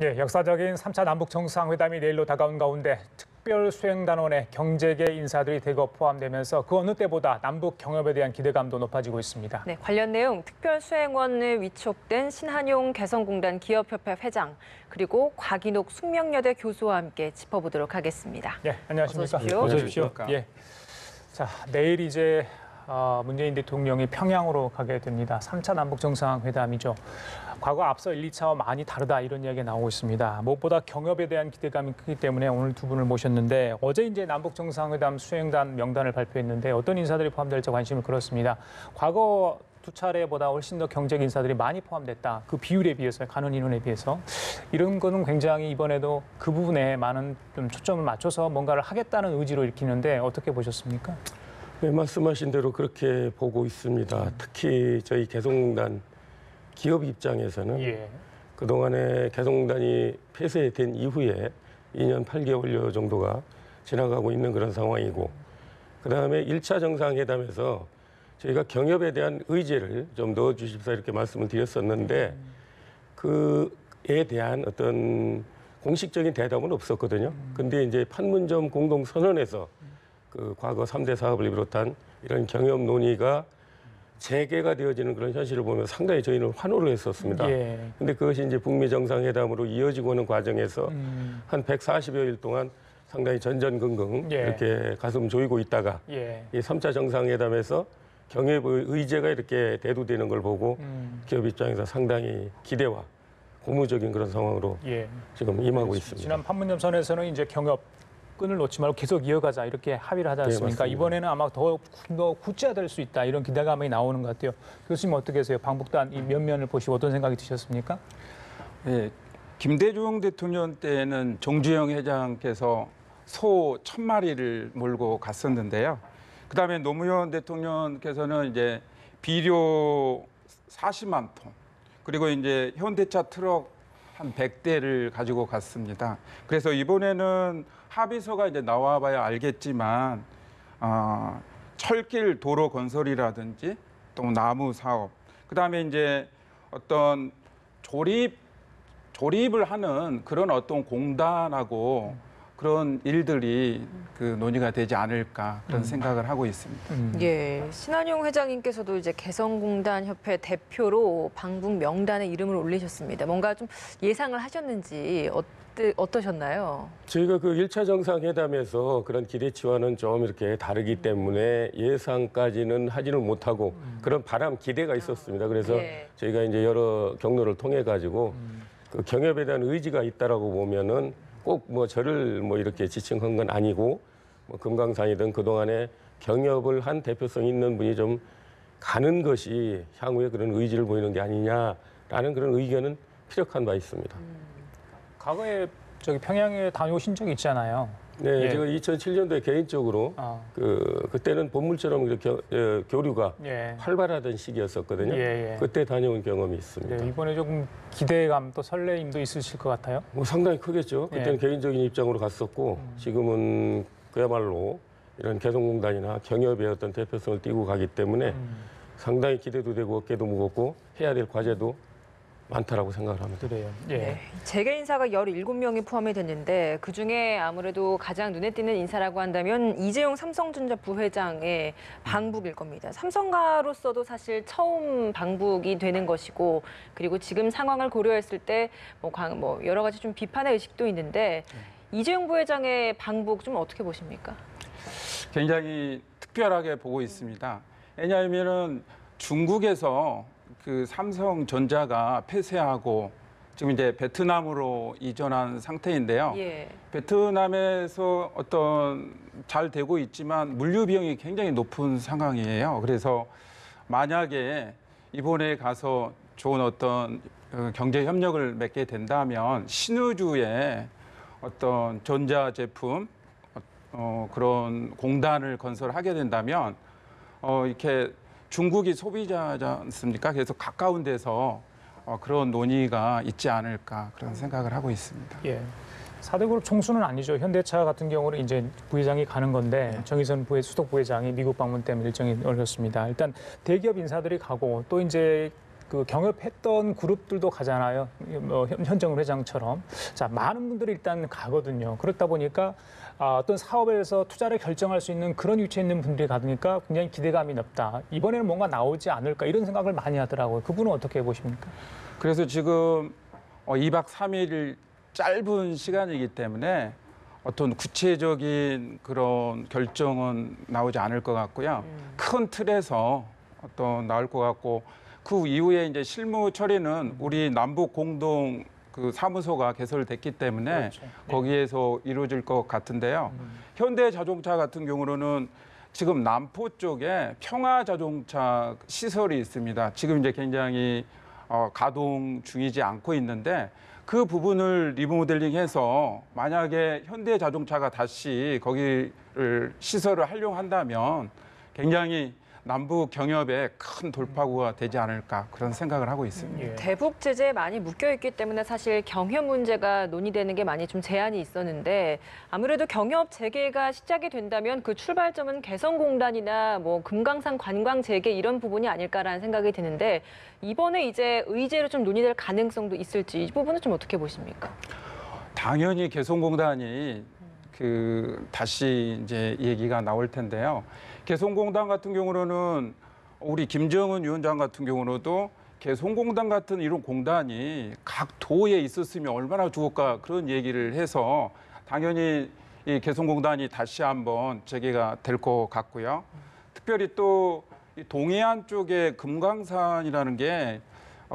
예, 역사적인 3차 남북 정상회담이 내일로 다가온 가운데 특별수행단원의 경제계 인사들이 대거 포함되면서 그 어느 때보다 남북 경협에 대한 기대감도 높아지고 있습니다. 네, 관련 내용 특별수행원에 위촉된 신한용 개성공단 기업협회 회장 그리고 곽인옥 숙명여대 교수와 함께 짚어보도록 하겠습니다. 예, 안녕하십니까? 어서 오십시오. 예. 자, 내일 이제 문재인 대통령이 평양으로 가게 됩니다. 3차 남북 정상회담이죠. 과거 앞서 1, 2차와 많이 다르다 이런 이야기가 나오고 있습니다. 무엇보다 경협에 대한 기대감이 크기 때문에 오늘 두 분을 모셨는데 어제 이제 남북 정상회담 수행단 명단을 발표했는데 어떤 인사들이 포함될지 관심을 끌었습니다. 과거 두 차례보다 훨씬 더 경제 인사들이 많이 포함됐다. 그 비율에 비해서, 가는 인원에 비해서. 이런 거는 굉장히 이번에도 그 부분에 많은 좀 초점을 맞춰서 뭔가를 하겠다는 의지로 읽히는데 어떻게 보셨습니까? 네, 말씀하신 대로 그렇게 보고 있습니다. 특히 저희 개성공단 기업 입장에서는 그동안에 개성공단이 폐쇄된 이후에 2년 8개월여 정도가 지나가고 있는 그런 상황이고 그다음에 1차 정상회담에서 저희가 경협에 대한 의지를 좀 넣어주십사 이렇게 말씀을 드렸었는데 그에 대한 어떤 공식적인 대답은 없었거든요. 근데 이제 판문점 공동선언에서 그 과거 3대 사업을 비롯한 이런 경협 논의가 재개가 되어지는 그런 현실을 보면 상당히 저희는 환호를 했었습니다. 근데 그것이 이제 북미 정상회담으로 이어지고 오는 과정에서 한 140여일 동안 상당히 전전긍긍 이렇게 가슴 조이고 있다가 이 3차 정상회담에서 경협의 의제가 이렇게 대두되는 걸 보고 기업 입장에서 상당히 기대와 고무적인 그런 상황으로 지금 임하고 있습니다. 지난 판문점 선에서는 이제 경협 끈을 놓지 말고 계속 이어가자 이렇게 합의를 하지 않습니까? 네, 이번에는 아마 더 구체화될 수 있다 이런 기대감이 나오는 것 같아요. 교수님 어떻게 하세요? 방북단 이 면면을 보시고 어떤 생각이 드셨습니까? 네, 김대중 대통령 때는 정주영 회장께서 소 1000마리를 몰고 갔었는데요. 그다음에 노무현 대통령께서는 이제 비료 40만 톤 그리고 이제 현대차 트럭 한 100대를 가지고 갔습니다. 그래서 이번에는 합의서가 이제 나와봐야 알겠지만 철길 도로 건설이라든지 또 나무 사업, 그다음에 이제 어떤 조립을 하는 그런 어떤 공단하고 그런 일들이 그 논의가 되지 않을까 그런 생각을 하고 있습니다. 예, 신한용 회장님께서도 이제 개성공단 협회 대표로 방북 명단에 이름을 올리셨습니다. 뭔가 좀 예상을 하셨는지 어떠셨나요? 저희가 그 1차 정상회담에서 그런 기대치와는 좀 이렇게 다르기 때문에 예상까지는 하지는 못하고 그런 바람, 기대가 있었습니다. 그래서 저희가 이제 여러 경로를 통해 가지고 그 경협에 대한 의지가 있다라고 보면은 꼭 뭐 저를 뭐 이렇게 지칭한 건 아니고 뭐 금강산이든 그동안에 경협을 한 대표성 있는 분이 좀 가는 것이 향후에 그런 의지를 보이는 게 아니냐라는 그런 의견은 피력한 바 있습니다. 과거에 저기 평양에 다녀오신 적이 있잖아요. 네, 제가 2007년도에 개인적으로 그때는 본물처럼 이렇게 교류가 활발하던 시기였었거든요. 그때 다녀온 경험이 있습니다. 네, 이번에 조금 기대감 또 설레임도 있으실 것 같아요. 뭐 상당히 크겠죠. 그때는 개인적인 입장으로 갔었고 지금은 그야말로 이런 개성공단이나 경협의 어떤 대표성을 띠고 가기 때문에 상당히 기대도 되고 어깨도 무겁고 해야 될 과제도 많다라고 생각을 합니다. 그래요. 네, 재계 인사가 17명이 포함이 됐는데 그중에 아무래도 가장 눈에 띄는 인사라고 한다면 이재용 삼성전자 부회장의 방북일 겁니다. 삼성가로서도 사실 처음 방북이 되는 것이고 그리고 지금 상황을 고려했을 때 뭐 여러 가지 좀 비판의 의식도 있는데 이재용 부회장의 방북 좀 어떻게 보십니까? 굉장히 특별하게 보고 있습니다. 왜냐하면은 중국에서 그 삼성전자가 폐쇄하고 지금 이제 베트남으로 이전한 상태인데요. 베트남에서 어떤 잘 되고 있지만 물류 비용이 굉장히 높은 상황이에요. 그래서 만약에 이번에 가서 좋은 어떤 경제 협력을 맺게 된다면 신의주에 어떤 전자 제품 그런 공단을 건설하게 된다면 이렇게 중국이 소비자지 않습니까? 그래서 가까운 데서 그런 논의가 있지 않을까 그런 생각을 하고 있습니다. 4대 그룹 총수는 아니죠. 현대차 같은 경우는 이제 부회장이 가는 건데 정의선 수석 부회장이 미국 방문 때문에 일정이 어렵습니다. 일단 대기업 인사들이 가고 또 이제 그 경협했던 그룹들도 가잖아요. 뭐 현정훈 회장처럼. 자, 많은 분들이 일단 가거든요. 그렇다 보니까 어떤 사업에서 투자를 결정할 수 있는 그런 위치에 있는 분들이 가니까 굉장히 기대감이 높다. 이번에는 뭔가 나오지 않을까 이런 생각을 많이 하더라고요. 그분은 어떻게 보십니까? 그래서 지금 2박 3일 짧은 시간이기 때문에 어떤 구체적인 그런 결정은 나오지 않을 것 같고요. 큰 틀에서 어떤 나올 것 같고 그 이후에 이제 실무 처리는 우리 남북 공동 그 사무소가 개설됐기 때문에 그렇죠. 거기에서 이루어질 것 같은데요. 현대자동차 같은 경우는 지금 남포 쪽에 평화자동차 시설이 있습니다. 지금 이제 굉장히 가동 중이지 않고 있는데 그 부분을 리모델링해서 만약에 현대자동차가 다시 거기를 시설을 활용한다면 굉장히 남북 경협에 큰 돌파구가 되지 않을까 그런 생각을 하고 있습니다. 예. 대북 제재에 많이 묶여 있기 때문에 사실 경협 문제가 논의되는 게 많이 좀 제한이 있었는데 아무래도 경협 재개가 시작이 된다면 그 출발점은 개성공단이나 뭐 금강산 관광 재개 이런 부분이 아닐까라는 생각이 드는데 이번에 이제 의제로 좀 논의될 가능성도 있을지 이 부분은 좀 어떻게 보십니까? 당연히 개성공단이 다시 이제 얘기가 나올 텐데요. 개성공단 같은 경우는 우리 김정은 위원장 같은 경우도 개성공단 같은 이런 공단이 각 도에 있었으면 얼마나 좋을까 그런 얘기를 해서 당연히 이 개성공단이 다시 한번 재개가 될 것 같고요. 특별히 또 동해안 쪽에 금강산이라는 게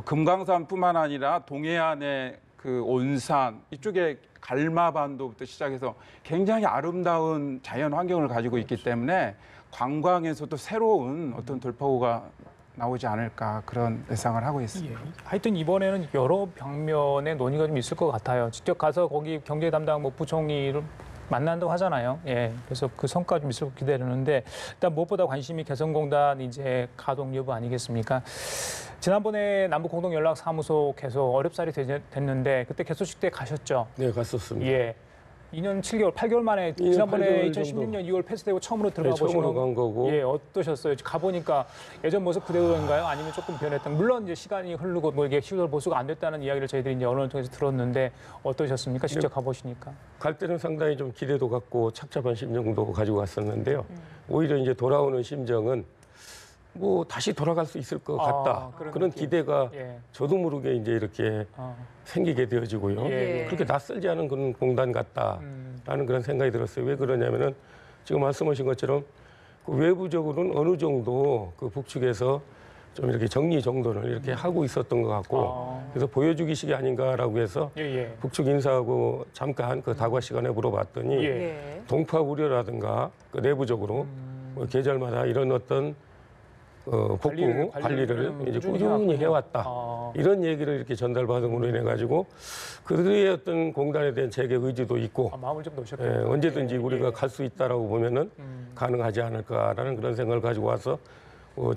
금강산뿐만 아니라 동해안의 그 온산 이쪽에 갈마반도부터 시작해서 굉장히 아름다운 자연 환경을 가지고 있기 때문에 관광에서도 새로운 어떤 돌파구가 나오지 않을까 그런 예상을 하고 있습니다. 예. 하여튼 이번에는 여러 방면의 논의가 좀 있을 것 같아요. 직접 가서 거기 경제 담당 뭐 부총리를 만난다고 하잖아요. 예. 그래서 그 성과 좀 있을 거 기대되는데 일단 무엇보다 관심이 개성공단 이제 가동 여부 아니겠습니까? 지난번에 남북공동연락사무소 개소 어렵사리 됐는데 그때 개소식 때 가셨죠? 네, 갔었습니다. 예. 2년 7개월, 8개월 만에 2년 지난번에 8개월 2016년 2월 패스되고 처음으로 들어가 네, 보신 처음으로 간 거고. 예, 어떠셨어요? 가보니까 예전 모습 그대로인가요? 아니면 조금 변했던? 물론 이제 시간이 흐르고 뭐 이게 시설 보수가 안 됐다는 이야기를 저희들이 이제 언론을 통해서 들었는데 어떠셨습니까? 직접 가보시니까. 갈 때는 상당히 좀 기대도 갖고 착잡한 심정도 가지고 갔었는데요. 오히려 이제 돌아오는 심정은 뭐 다시 돌아갈 수 있을 것 같다. 그런 느낌. 기대가 예. 저도 모르게 이제 이렇게 생기게 되어지고요. 예. 그렇게 낯설지 않은 그런 공단 같다라는 그런 생각이 들었어요. 왜 그러냐면은 지금 말씀하신 것처럼 그 외부적으로는 어느 정도 그 북측에서 좀 이렇게 정리정돈을 이렇게 하고 있었던 것 같고 그래서 보여주기식이 아닌가라고 해서 예. 북측 인사하고 잠깐 그 다과 시간에 물어봤더니 예. 동파 우려라든가 그 내부적으로 뭐 계절마다 이런 어떤 복구 관리를 이제 꾸준히 해왔다. 이런 얘기를 이렇게 전달받음으로 인해 가지고 그들의 어떤 공단에 대한 재개 의지도 있고 마음을 좀 놓으셨겠네요. 언제든지 우리가 갈 수 있다라고 보면은 가능하지 않을까라는 그런 생각을 가지고 와서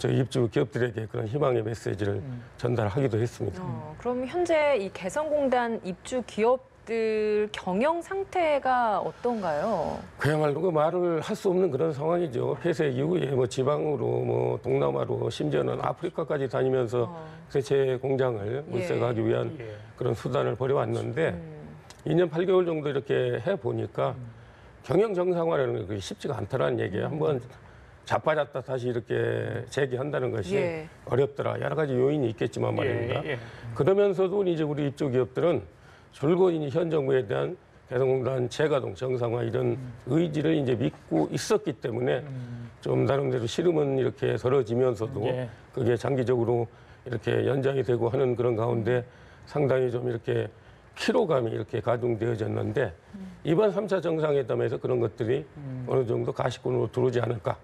저희 입주 기업들에게 그런 희망의 메시지를 전달하기도 했습니다. 그럼 현재 이 개성공단 입주 기업들 경영 상태가 어떤가요? 그야말로 그 말을 할 수 없는 그런 상황이죠. 폐쇄 이후에 뭐 지방으로 뭐 동남아로 심지어는 아프리카까지 다니면서 제 공장을 물색하기 위한 그런 수단을 벌여왔는데 2년 8개월 정도 이렇게 해보니까 경영 정상화라는 게 쉽지가 않다라는 얘기예요. 한번 자빠졌다 다시 이렇게 재개한다는 것이 어렵더라. 여러 가지 요인이 있겠지만 말입니다. 그러면서도 이제 우리 입주 기업들은 줄곧 현 정부에 대한 개성공단 재가동 정상화 이런 의지를 이제 믿고 있었기 때문에 좀 나름대로 시름은 이렇게 덜어지면서도 그게 장기적으로 이렇게 연장이 되고 하는 그런 가운데 상당히 좀 이렇게 피로감이 이렇게 가중되어졌는데 이번 3차 정상회담에서 그런 것들이 어느 정도 가시권으로 들어오지 않을까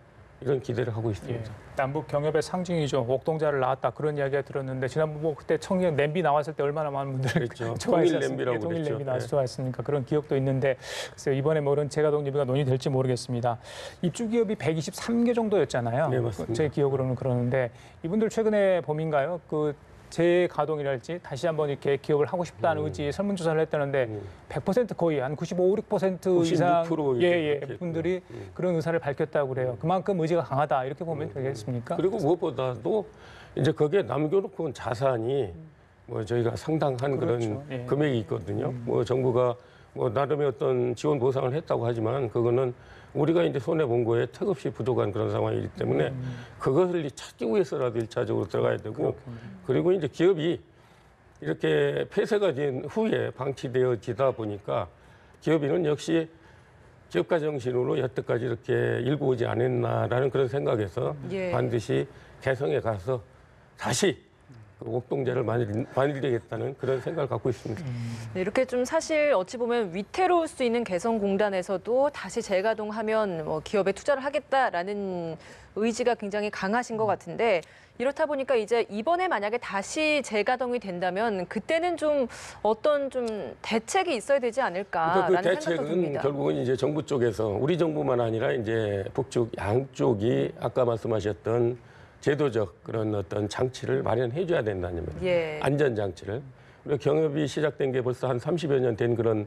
이런 기대를 하고 있습니다. 남북 경협의 상징이죠. 옥동자를 낳았다 그런 이야기가 들었는데 지난번 뭐 그때 청년 냄비 나왔을 때 얼마나 많은 분들이 그렇죠. 좋아했었습니까? 통일 냄비라고 통일 그랬죠. 냄비 나와서 좋아했으니까 그런 기억도 있는데 글쎄요, 이번에 뭐 그런 재가동 예비가 논의될지 모르겠습니다. 입주 기업이 123개 정도였잖아요. 네, 맞습니다. 제 기억으로는 그러는데 이분들 최근에 봄인가요? 그 재가동이랄지 다시 한번 이렇게 기업을 하고 싶다는 의지 설문조사를 했다는데 100% 거의 한 95, 6% 이상 96% 분들이 그런 의사를 밝혔다고 그래요. 그만큼 의지가 강하다 이렇게 보면 되겠습니까? 그리고 무엇보다도 이제 거기에 남겨놓고 온 자산이 뭐 저희가 상당한 그런 그렇죠. 예. 금액이 있거든요. 뭐 정부가 뭐 나름의 어떤 지원 보상을 했다고 하지만 그거는 우리가 이제 손해 본 거에 턱없이 부족한 그런 상황이기 때문에 그것을 찾기 위해서라도 일차적으로 들어가야 되고 그리고 이제 기업이 이렇게 폐쇄가 된 후에 방치되어지다 보니까 기업인은 역시 기업가 정신으로 여태까지 이렇게 일구오지 않았나라는 그런 생각에서 예. 반드시 개성에 가서 다시 그 옥동자를 만들겠다는 그런 생각을 갖고 있습니다. 네, 이렇게 좀 사실 어찌 보면 위태로울 수 있는 개성공단에서도 다시 재가동하면 뭐 기업에 투자를 하겠다라는 의지가 굉장히 강하신 것 같은데 이렇다 보니까 이제 이번에 만약에 다시 재가동이 된다면 그때는 좀 어떤 좀 대책이 있어야 되지 않을까라는 그러니까 그 생각도 대책은 듭니다. 결국은 이제 정부 쪽에서 우리 정부만 아니라 이제 북쪽 양쪽이 아까 말씀하셨던 제도적 그런 어떤 장치를 마련해 줘야 된다는 겁니다. 예. 안전 장치를. 우리가 경협이 시작된 게 벌써 한 30여 년 된 그런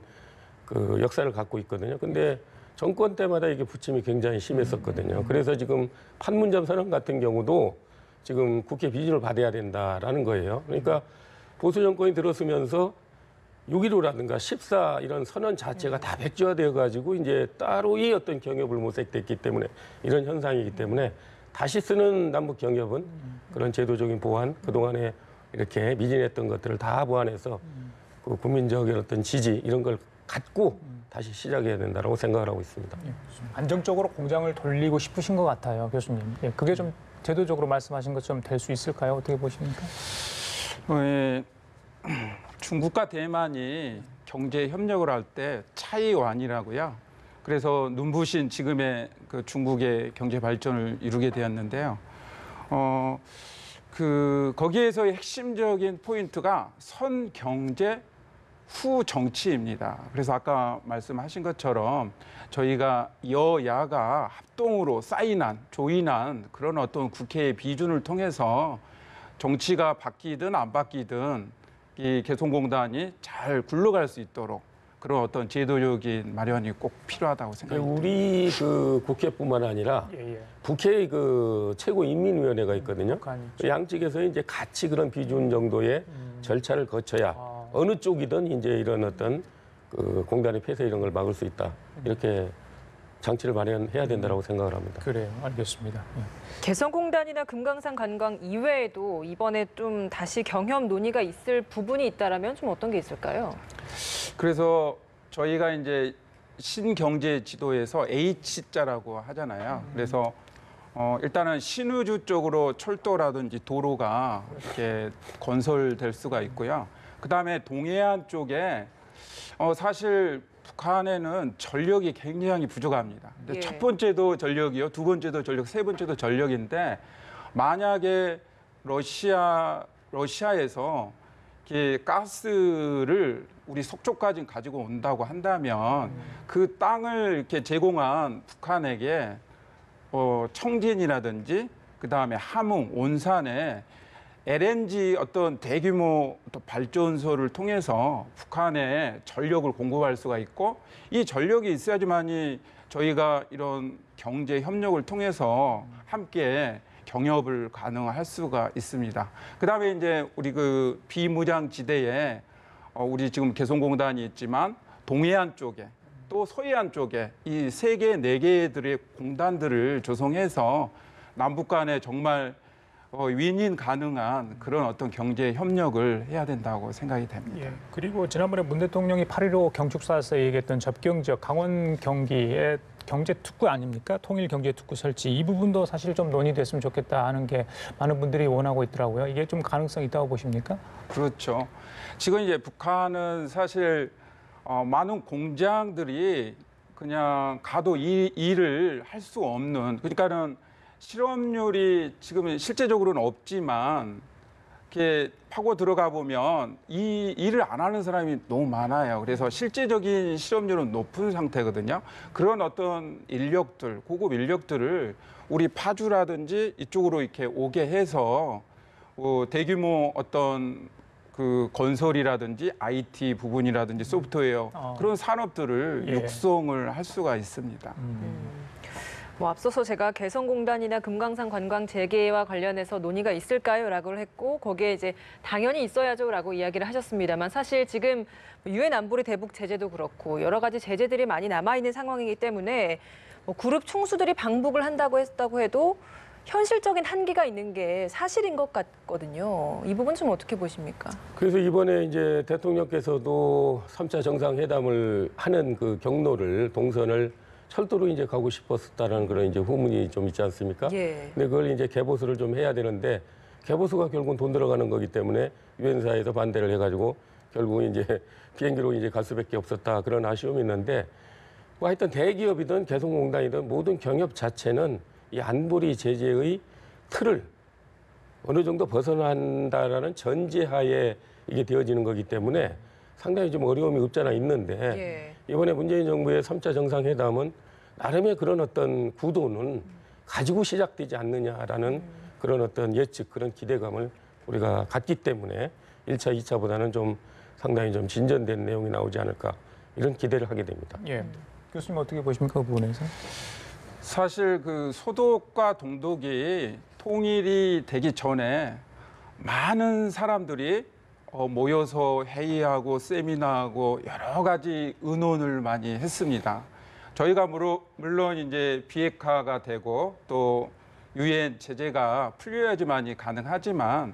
그 역사를 갖고 있거든요. 근데 정권 때마다 이게 부침이 굉장히 심했었거든요. 그래서 지금 판문점 선언 같은 경우도 지금 국회 비준을 받아야 된다라는 거예요. 그러니까 보수 정권이 들어서면서 6.15라든가 14 이런 선언 자체가 다 백지화되어 가지고 이제 따로의 어떤 경협을 모색됐기 때문에 이런 현상이기 때문에 다시 쓰는 남북 경협은 그런 제도적인 보완, 그동안에 이렇게 미진했던 것들을 다 보완해서 그 국민적인 어떤 지지 이런 걸 갖고 다시 시작해야 된다고 생각을 하고 있습니다. 예, 안정적으로 공장을 돌리고 싶으신 것 같아요, 교수님. 예, 그게 좀 제도적으로 말씀하신 것처럼 될 수 있을까요? 어떻게 보십니까? 중국과 대만이 경제 협력을 할 때 차이완이라고요. 그래서 눈부신 지금의 그 중국의 경제 발전을 이루게 되었는데요. 거기에서의 핵심적인 포인트가 선경제 후 정치입니다. 그래서 아까 말씀하신 것처럼 저희가 여야가 합동으로 사인한, 조인한 그런 어떤 국회의 비준을 통해서 정치가 바뀌든 안 바뀌든 이 개성공단이 잘 굴러갈 수 있도록 그런 어떤 제도적인 마련이 꼭 필요하다고 생각합니다. 우리 그 국회뿐만 아니라 북해의 그 최고인민위원회가 있거든요. 양측에서 이제 같이 그런 비준 정도의 절차를 거쳐야 어느 쪽이든 이제 이런 어떤 그 공단의 폐쇄 이런 걸 막을 수 있다. 이렇게 장치를 마련해야 된다고 생각을 합니다. 그래요, 알겠습니다. 개성공단이나 금강산 관광 이외에도 이번에 좀 다시 경협 논의가 있을 부분이 있다라면 좀 어떤 게 있을까요? 그래서 저희가 이제 신경제 지도에서 H자라고 하잖아요. 그래서 일단은 신의주 쪽으로 철도라든지 도로가 이렇게 건설될 수가 있고요. 그다음에 동해안 쪽에 사실 북한에는 전력이 굉장히 부족합니다. 예. 첫 번째도 전력이요, 두 번째도 전력, 세 번째도 전력인데 만약에 러시아에서 이렇게 가스를 우리 속초까지 가지고 온다고 한다면 그 땅을 이렇게 제공한 북한에게 청진이라든지 그다음에 함흥, 온산에 LNG 어떤 대규모 발전소를 통해서 북한에 전력을 공급할 수가 있고 이 전력이 있어야지만이 저희가 이런 경제 협력을 통해서 함께 경협을 가능할 수가 있습니다. 그다음에 이제 우리 그 비무장지대에 우리 지금 개성공단이 있지만 동해안 쪽에 또 서해안 쪽에 이 세 개, 네 개들의 공단들을 조성해서 남북 간에 정말 윈윈 가능한 그런 어떤 경제 협력을 해야 된다고 생각이 됩니다. 예, 그리고 지난번에 문 대통령이 8.15 경축사에서 얘기했던 접경 지역 강원 경기의 경제 특구 아닙니까? 통일 경제 특구 설치 이 부분도 사실 좀 논의됐으면 좋겠다 하는 게 많은 분들이 원하고 있더라고요. 이게 좀 가능성이 있다고 보십니까? 그렇죠. 지금 이제 북한은 사실 많은 공장들이 그냥 가도 일을 할 수 없는 그러니까는 실업률이 지금 실제적으로는 없지만 이렇게 파고 들어가 보면 이 일을 안 하는 사람이 너무 많아요. 그래서 실제적인 실업률은 높은 상태거든요. 그런 어떤 인력들, 고급 인력들을 우리 파주라든지 이쪽으로 이렇게 오게 해서 대규모 어떤 그 건설이라든지 IT 부분이라든지 소프트웨어 그런 산업들을 예. 육성을 할 수가 있습니다. 뭐 앞서서 제가 개성공단이나 금강산 관광 재개와 관련해서 논의가 있을까요?라고 했고 거기에 이제 당연히 있어야죠라고 이야기를 하셨습니다만 사실 지금 유엔 안보리 대북 제재도 그렇고 여러 가지 제재들이 많이 남아 있는 상황이기 때문에 뭐 그룹 총수들이 방북을 한다고 했다고 해도 현실적인 한계가 있는 게 사실인 것 같거든요. 이 부분 좀 어떻게 보십니까? 그래서 이번에 이제 대통령께서도 3차 정상회담을 하는 그 경로를 동선을 철도로 이제 가고 싶었다는 그런 이제 후문이 좀 있지 않습니까? 예. 근데 그걸 이제 개보수를 좀 해야 되는데 개보수가 결국은 돈 들어가는 거기 때문에 유엔사에서 반대를 해가지고 결국은 이제 비행기로 이제 갈 수밖에 없었다 그런 아쉬움이 있는데 뭐 하여튼 대기업이든 개성공단이든 모든 경협 자체는 이 안보리 제재의 틀을 어느 정도 벗어난다라는 전제하에 이게 되어지는 거기 때문에 상당히 좀 어려움이 없잖아 있는데 이번에 문재인 정부의 3차 정상회담은 나름의 그런 어떤 구도는 가지고 시작되지 않느냐라는 그런 어떤 예측, 그런 기대감을 우리가 갖기 때문에 1차, 2차보다는 좀 상당히 좀 진전된 내용이 나오지 않을까 이런 기대를 하게 됩니다. 예. 교수님 어떻게 보십니까? 그 부분에서? 사실 그 소독과 동독이 통일이 되기 전에 많은 사람들이 모여서 회의하고 세미나하고 여러 가지 의논을 많이 했습니다. 저희가 물론 이제 비핵화가 되고 또 유엔 제재가 풀려야지만이 가능하지만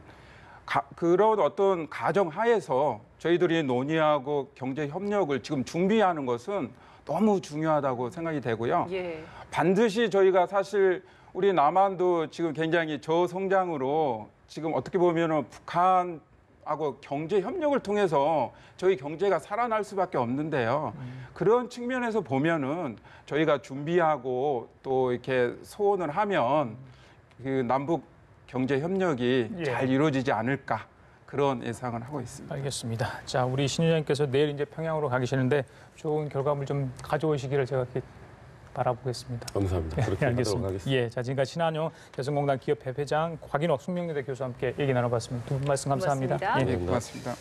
그런 어떤 가정 하에서 저희들이 논의하고 경제 협력을 지금 준비하는 것은 너무 중요하다고 생각이 되고요. 예. 반드시 저희가 사실 우리 남한도 지금 굉장히 저성장으로 지금 어떻게 보면은 북한하고 경제 협력을 통해서 저희 경제가 살아날 수밖에 없는데요. 그런 측면에서 보면은 저희가 준비하고 또 이렇게 소원을 하면 그 남북 경제 협력이 잘 이루어지지 않을까 그런 예상을 하고 있습니다. 알겠습니다. 자, 우리 신 위원님께서 내일 이제 평양으로 가 계시는데 좋은 결과물 좀 가져오시기를 제가 이렇게 바라보겠습니다. 감사합니다. 그렇게 하도록 알겠습니다. 하겠습니다. 예, 자 지금까지 신한용 개성공단 기업협회장 곽인옥 숙명여대 교수와 함께 얘기 나눠봤습니다. 두 분 말씀 감사합니다. 고맙습니다. 예. 네, 고맙습니다.